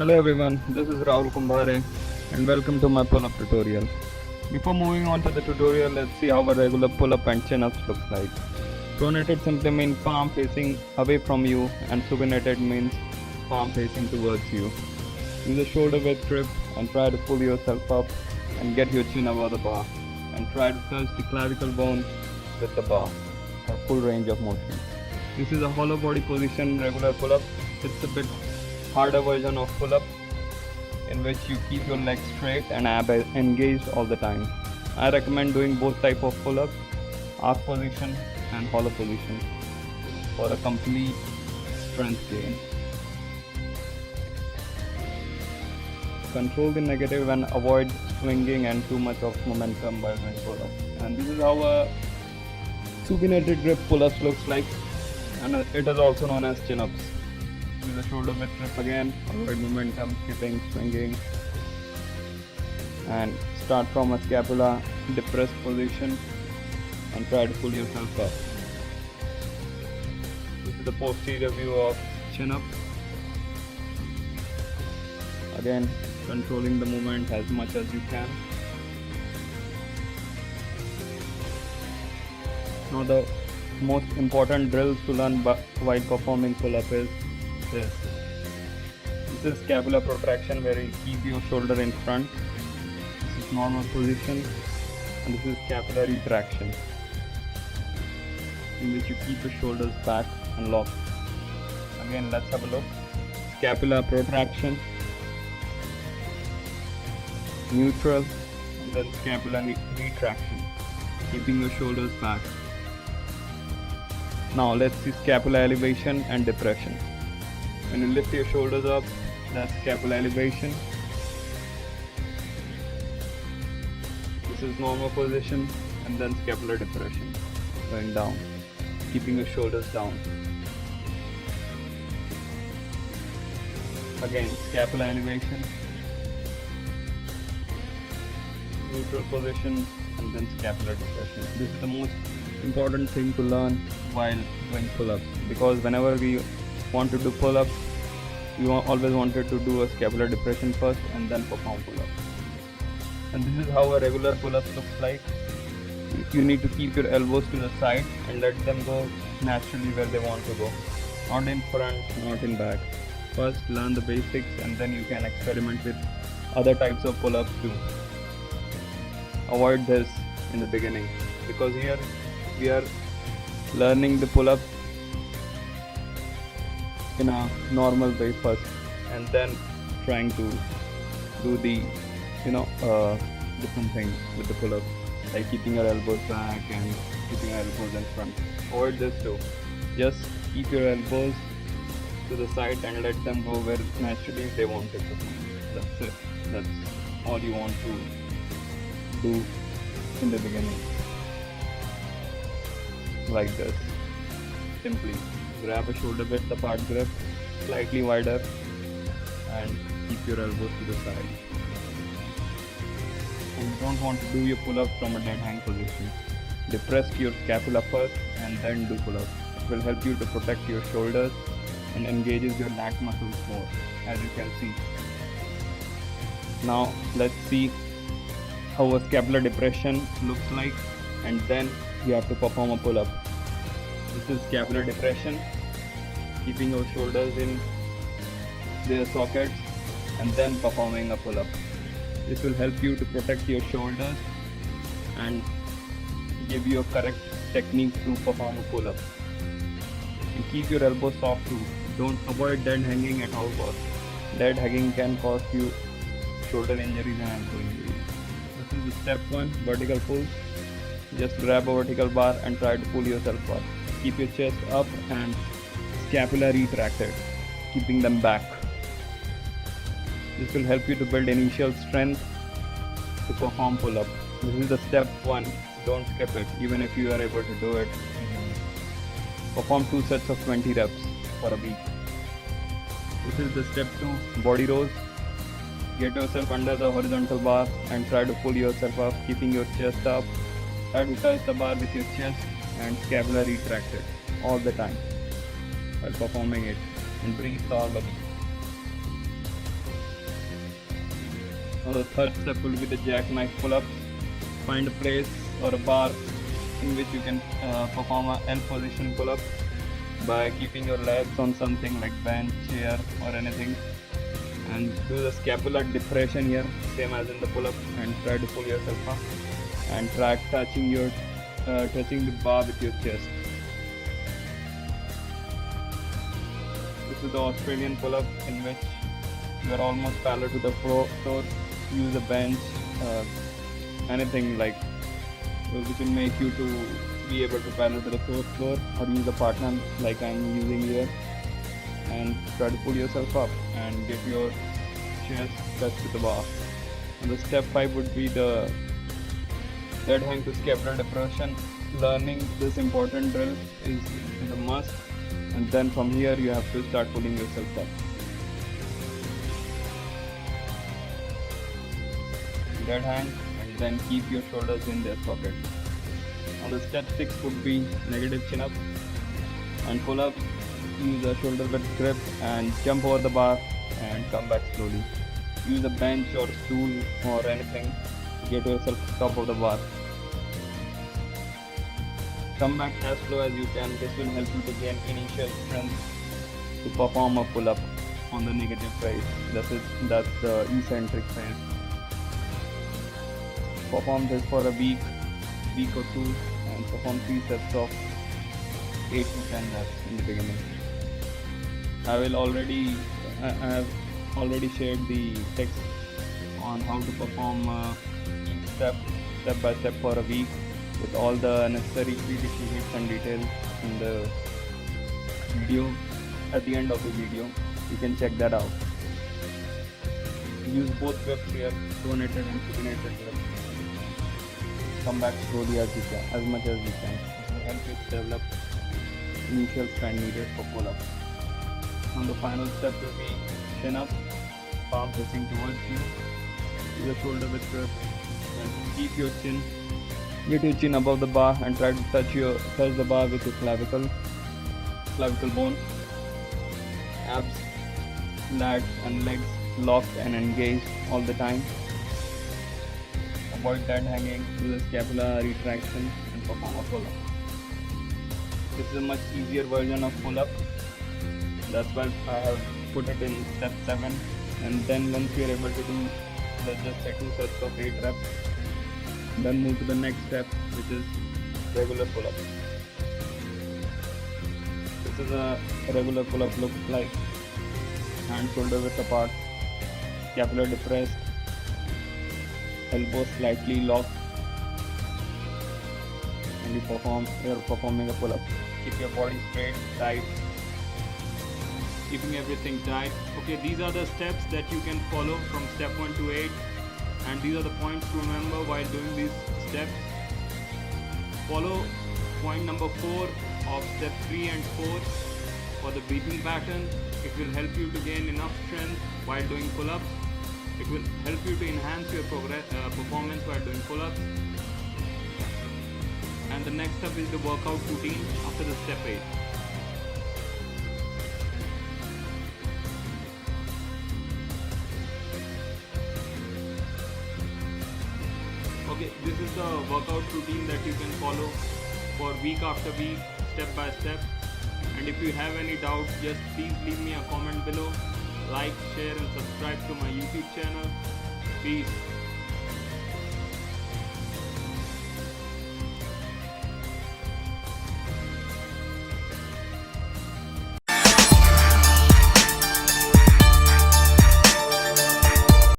Hello everyone, this is Rahul Kumbhare and welcome to my pull-up tutorial. Before moving on to the tutorial, let's see how a regular pull-up and chin-ups looks like. Pronated simply means palm facing away from you and supinated means palm facing towards you. Use a shoulder width grip and try to pull yourself up and get your chin above the bar and try to touch the clavicle bone with the bar for full range of motion. This is a hollow body position regular pull-up. It's a bit harder version of pull-up in which you keep your legs straight and ab engaged all the time. I recommend doing both type of pull-ups, arc position and hollow position for a complete strength gain. Control the negative and avoid swinging and too much of momentum while doing pull-ups. And this is how a supinated grip pull-ups looks like, and it is also known as chin-ups. Use the shoulder width grip again, avoid momentum, skipping, swinging, and start from a scapula depressed position and try to pull yourself up. This is the posterior view of chin up. Again, controlling the movement as much as you can. Now the most important drills to learn while performing pull-up is this. This is scapular protraction where you keep your shoulder in front. This is normal position, and this is scapular retraction in which you keep your shoulders back and locked. Again, let's have a look. Scapular protraction, neutral, and then scapular retraction, keeping your shoulders back. Now let's see scapular elevation and depression. When you lift your shoulders up, that's scapular elevation. This is normal position, and then scapular depression, going down, keeping your shoulders down. Again, scapular elevation, neutral position, and then scapular depression. This is the most important thing to learn while doing pull-ups, because whenever we want to do pull-ups, you always wanted to do a scapular depression first and then perform pull-ups. And this is how a regular pull-up looks like. You need to keep your elbows to the side and let them go naturally where they want to go, not in front, not in back. First learn the basics and then you can experiment with other types of pull-ups too. Avoid this in the beginning, because here we are learning the pull-up in a normal way first, and then trying to do the different things with the pull-up, like keeping your elbows back and keeping your elbows in front. Avoid this too. Just keep your elbows to the side and let them go where naturally they want it to go. That's it. That's all you want to do in the beginning. Like this. Simply grab a shoulder width apart grip, slightly wider, and keep your elbows to the side. And you don't want to do your pull-up from a dead hang position. Depress your scapula first and then do pull-up. It will help you to protect your shoulders and engages your lat muscles more, as you can see. Now let's see how a scapular depression looks like, and then you have to perform a pull-up. This is scapular depression, keeping your shoulders in their sockets and then performing a pull-up. This will help you to protect your shoulders and give you a correct technique to perform a pull-up. And keep your elbows soft too. Don't avoid dead hanging at all costs. Dead hanging can cause you shoulder injuries and ankle injuries. This is the step 1, vertical pull. Just grab a vertical bar and try to pull yourself up. Keep your chest up and scapula retracted, keeping them back. This will help you to build initial strength to perform pull-up. This is the step 1. Don't skip it, even if you are able to do it. Perform 2 sets of 20 reps for a week. This is the step 2, body rows. Get yourself under the horizontal bar and try to pull yourself up, keeping your chest up. Try to touch the bar with your chest and scapula retracted all the time while performing it, and breathe normally. Now the third step will be the jackknife pull-ups. Find a place or a bar in which you can perform a L position pull-up by keeping your legs on something like bench, chair or anything, and do the scapular depression here, same as in the pull-up, and try to pull yourself up and try touching the bar with your chest. This is the Australian pull-up in which you are almost parallel to the floor. Use a bench, anything like which will make you to be able to parallel to the fourth floor, or use a partner like I'm using here, and try to pull yourself up and get your chest touch to the bar. And the step 5 would be the dead hang to scapular depression. Learning this important drill is a must, and then from here you have to start pulling yourself up. Dead hang and then keep your shoulders in their socket. Now the step 6 would be negative chin up and pull up. Use a shoulder width grip and jump over the bar and come back slowly. Use a bench or stool or anything to get yourself to top of the bar. Come back as slow as you can. This will help you to gain initial strength to perform a pull up on the negative phase. That's the eccentric phase. Perform this for a week or two, and perform 3 sets of 8 to 10 reps in the beginning. I have already shared the text on how to perform each step by step for a week, with all the necessary prerequisites and details in the video. At the end of the video, you can check that out. Use both grips here, pronated and supinated grips. Come back slowly as you can, as much as you can. This will help you develop initial strength needed for pull-ups. Now the final step will be chin up, palm facing towards you. Use the shoulder width grip and keep your chin. Get your chin above the bar and try to touch the bar with your clavicle bone. Abs, lats and legs locked and engaged all the time. Avoid dead hanging, do the scapular retraction and perform a pull-up. This is a much easier version of pull-up. That's why I have put it in step 7. And then once you are able to do just 2 sets of 8 reps, then move to the next step, which is regular pull-up. This is a regular pull-up looks like: hand shoulder width apart, scapular depressed, elbows slightly locked, and you're performing a pull-up. Keep your body straight, tight. Keeping everything tight. Okay, these are the steps that you can follow from step 1 to 8, and these are the points to remember while doing these steps. Follow point number 4 of step 3 and 4 for the breathing pattern. It will help you to gain enough strength while doing pull-ups. It will help you to enhance your performance while doing pull-ups. And the next step is the workout routine after the step 8. Okay, this is the workout routine that you can follow for week after week, step by step. And if you have any doubts, just please leave me a comment below. Like, share and subscribe to my YouTube channel. Peace.